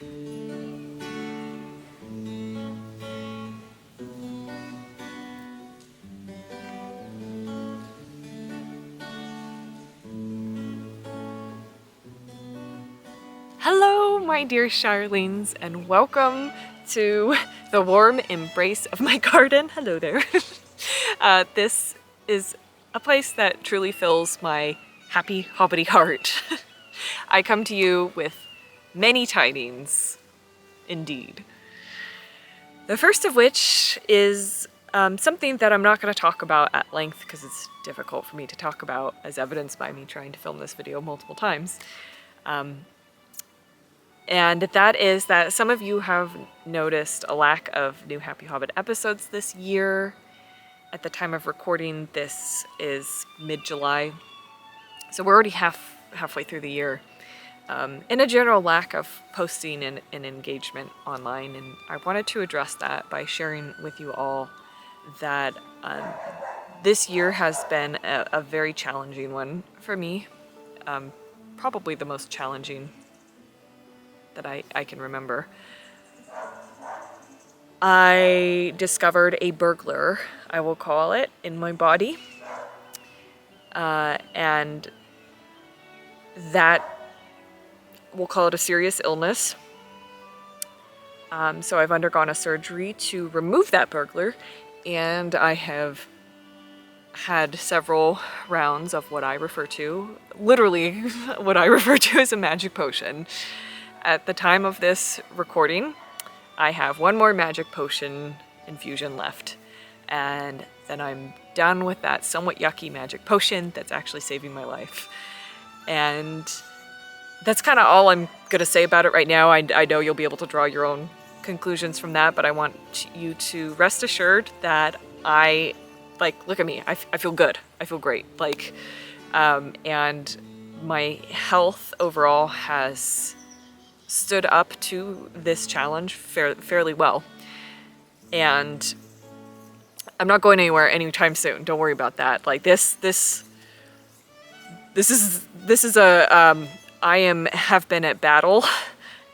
Hello, my dear Shirelings, and welcome to the warm embrace of my garden. Hello there. This is a place that truly fills my happy hobbity heart. I come to you with many tidings, indeed. The first of which is something that I'm not going to talk about at length because it's difficult for me to talk about, as evidenced by me trying to film this video multiple times. And that is that some of you have noticed a lack of new Happy Hobbit episodes this year. At the time of recording, this is mid-July, so we're already halfway through the year. And a general lack of posting and engagement online, and I wanted to address that by sharing with you all that this year has been a very challenging one for me, probably the most challenging that I can remember. I discovered a burglar, I will call it, in my body. And that, we'll call it a serious illness. So I've undergone a surgery to remove that burglar, and I have had several rounds of what I refer to, literally what I refer to as a magic potion. At the time of this recording, I have one more magic potion infusion left, and then I'm done with that somewhat yucky magic potion that's actually saving my life. And that's kind of all I'm gonna say about it right now. I know you'll be able to draw your own conclusions from that, but I want you to rest assured that look at me, I feel good, I feel great, and my health overall has stood up to this challenge fairly well. And I'm not going anywhere anytime soon. Don't worry about that. Like this is a have been at battle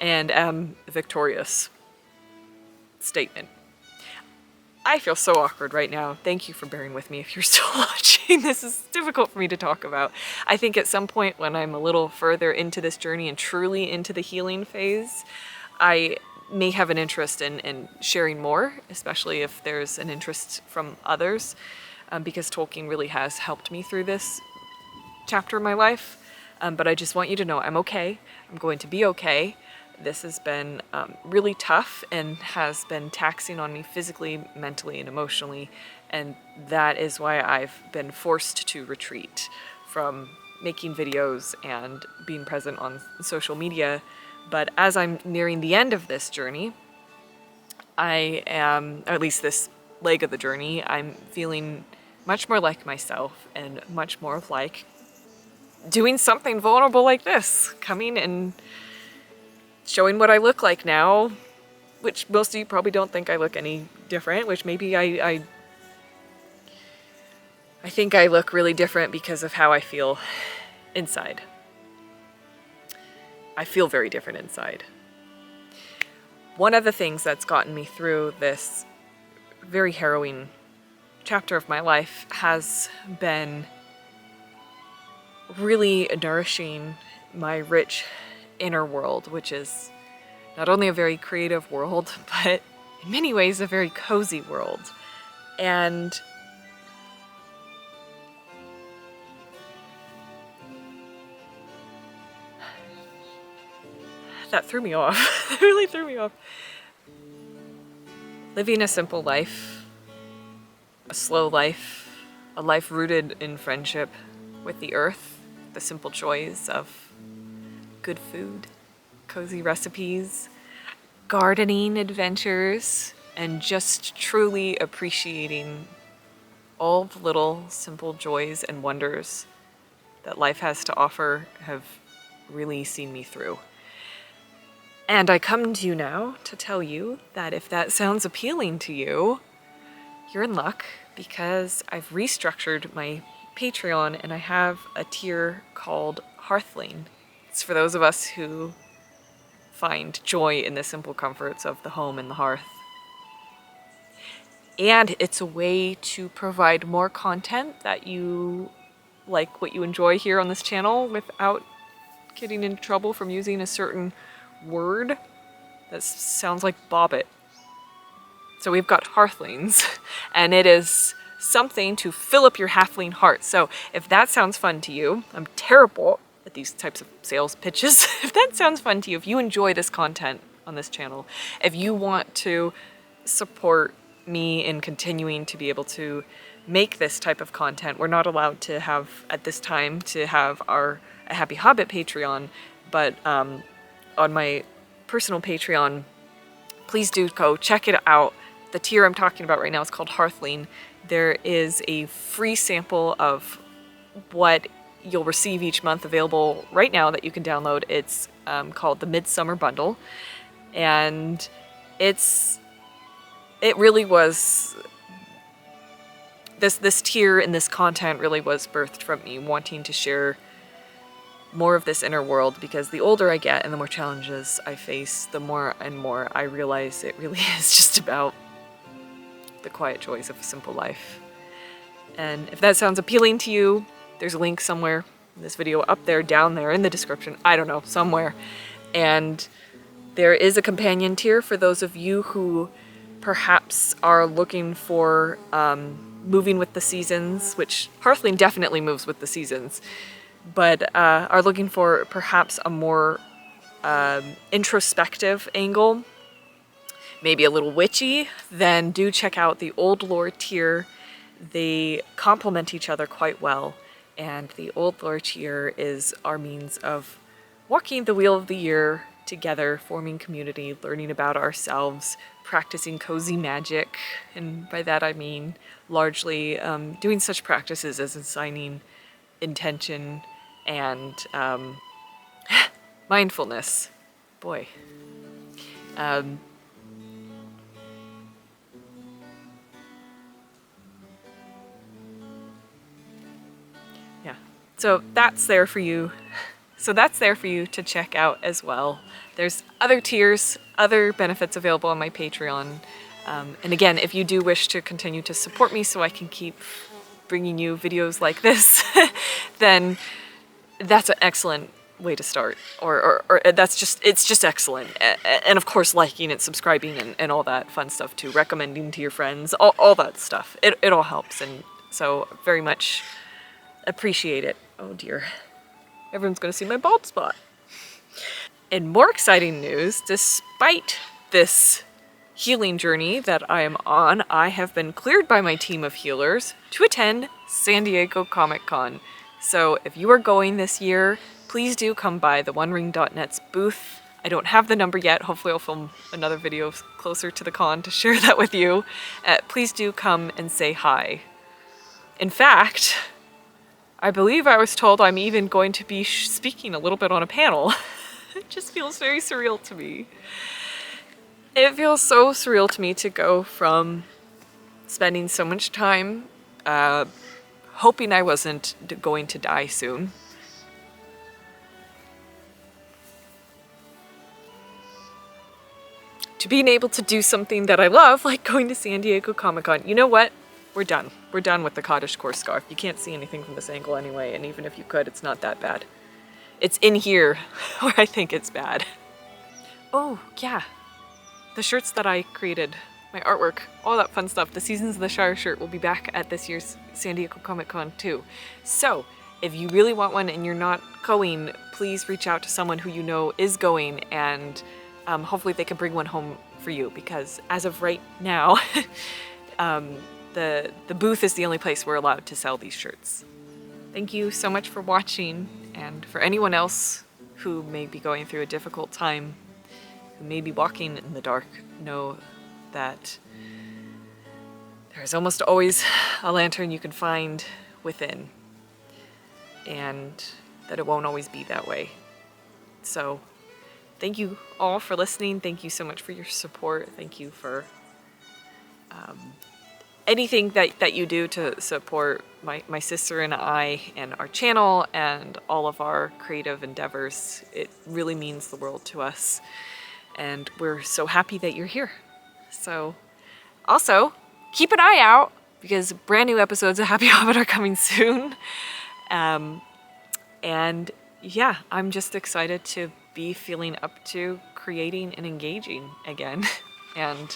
and am victorious statement. I feel so awkward right now. Thank you for bearing with me if you're still watching. This is difficult for me to talk about. I think at some point when I'm a little further into this journey and truly into the healing phase, I may have an interest in sharing more, especially if there's an interest from others, because Tolkien really has helped me through this chapter of my life. But I just want you to know I'm okay. I'm going to be okay. This has been really tough and has been taxing on me physically, mentally, and emotionally, and that is why I've been forced to retreat from making videos and being present on social media. But as I'm nearing the end of this journey, I am, or at least this leg of the journey, I'm feeling much more like myself and much more like doing something vulnerable like this, coming and showing what I look like now, which most of you probably don't think I look any different, which maybe I think I look really different because of how I feel inside. I feel very different inside. One of the things that's gotten me through this very harrowing chapter of my life has been really nourishing my rich inner world, which is not only a very creative world, but in many ways a very cozy world. And that threw me off. It really threw me off. Living a simple life, a slow life, a life rooted in friendship with the earth, the simple joys of good food, cozy recipes, gardening adventures, and just truly appreciating all the little simple joys and wonders that life has to offer have really seen me through. And I come to you now to tell you that if that sounds appealing to you, you're in luck, because I've restructured my Patreon and I have a tier called Hearthlight. It's for those of us who find joy in the simple comforts of the home and the hearth. And it's a way to provide more content that you like, what you enjoy here on this channel, without getting into trouble from using a certain word that sounds like Bobbit. So we've got hearthlings, and it is something to fill up your halfling heart. So if that sounds fun to you, I'm terrible at these types of sales pitches. If that sounds fun to you, if you enjoy this content on this channel, if you want to support me in continuing to be able to make this type of content. We're not allowed to have, at this time, to have our A Happy Hobbit Patreon, but on my personal Patreon, please do go check it out. The tier I'm talking about right now is called Hearthling. There is a free sample of what you'll receive each month available right now that you can download. It's called the Midsummer Bundle, and it really was, this tier and this content really was birthed from me wanting to share more of this inner world, because the older I get and the more challenges I face, the more and more I realize it really is just about the quiet joys of a simple life. And if that sounds appealing to you, there's a link somewhere in this video, up there, down there, in the description, I don't know, somewhere. And there is a companion tier for those of you who perhaps are looking for moving with the seasons, which Hearthling definitely moves with the seasons, but are looking for perhaps a more introspective angle, maybe a little witchy, then do check out the Old Lore tier. They complement each other quite well, and the Old Lore tier is our means of walking the wheel of the year together, forming community, learning about ourselves, practicing cozy magic, and by that I mean largely doing such practices as assigning intention and mindfulness. Boy. Yeah. So that's there for you. So that's there for you to check out as well. There's other tiers, other benefits available on my Patreon. And again, if you do wish to continue to support me so I can keep bringing you videos like this, then that's an excellent way to start. Or it's just excellent. And of course, liking and subscribing and all that fun stuff too. Recommending to your friends, all that stuff. It all helps. And so very much appreciate it. Oh dear. Everyone's going to see my bald spot. In more exciting news, despite this healing journey that I am on, I have been cleared by my team of healers to attend San Diego Comic-Con. So if you are going this year, please do come by the OneRing.net's booth. I don't have the number yet. Hopefully I'll film another video closer to the con to share that with you. Please do come and say hi. In fact, I believe I was told I'm even going to be speaking a little bit on a panel. It just feels very surreal to me. It feels so surreal to me to go from spending so much time hoping I wasn't going to die soon, to being able to do something that I love, like going to San Diego Comic-Con. You know what? We're done. We're done with the cottagecore scarf. You can't see anything from this angle anyway, and even if you could, it's not that bad. It's in here where I think it's bad. Oh, yeah. The shirts that I created, my artwork, all that fun stuff. The Seasons of the Shire shirt will be back at this year's San Diego Comic-Con too. So, if you really want one and you're not going, please reach out to someone who you know is going, and hopefully they can bring one home for you, because as of right now, the booth is the only place we're allowed to sell these shirts. Thank you so much for watching, and for anyone else who may be going through a difficult time, who may be walking in the dark, know that there's almost always a lantern you can find within, and that it won't always be that way. So thank you all for listening. Thank you so much for your support. Thank you for anything that you do to support my sister and I and our channel and all of our creative endeavors, it really means the world to us. And we're so happy that you're here. So also keep an eye out because brand new episodes of Happy Hobbit are coming soon. And yeah, I'm just excited to be feeling up to creating and engaging again. And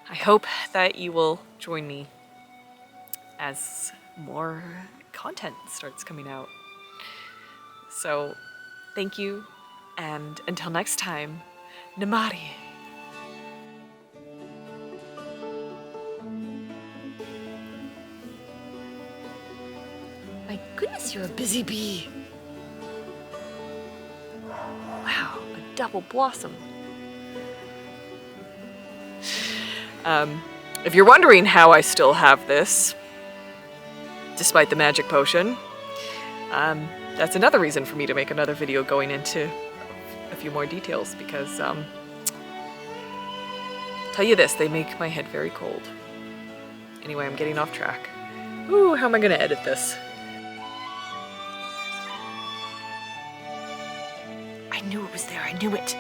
I hope that you will join me as more content starts coming out. So thank you, and until next time, Namari. My goodness, you're a busy bee. Wow, a double blossom. If you're wondering how I still have this, despite the magic potion, that's another reason for me to make another video going into a few more details, because tell you this, they make my head very cold. Anyway, I'm getting off track. Ooh, how am I gonna edit this? I knew it was there, I knew it.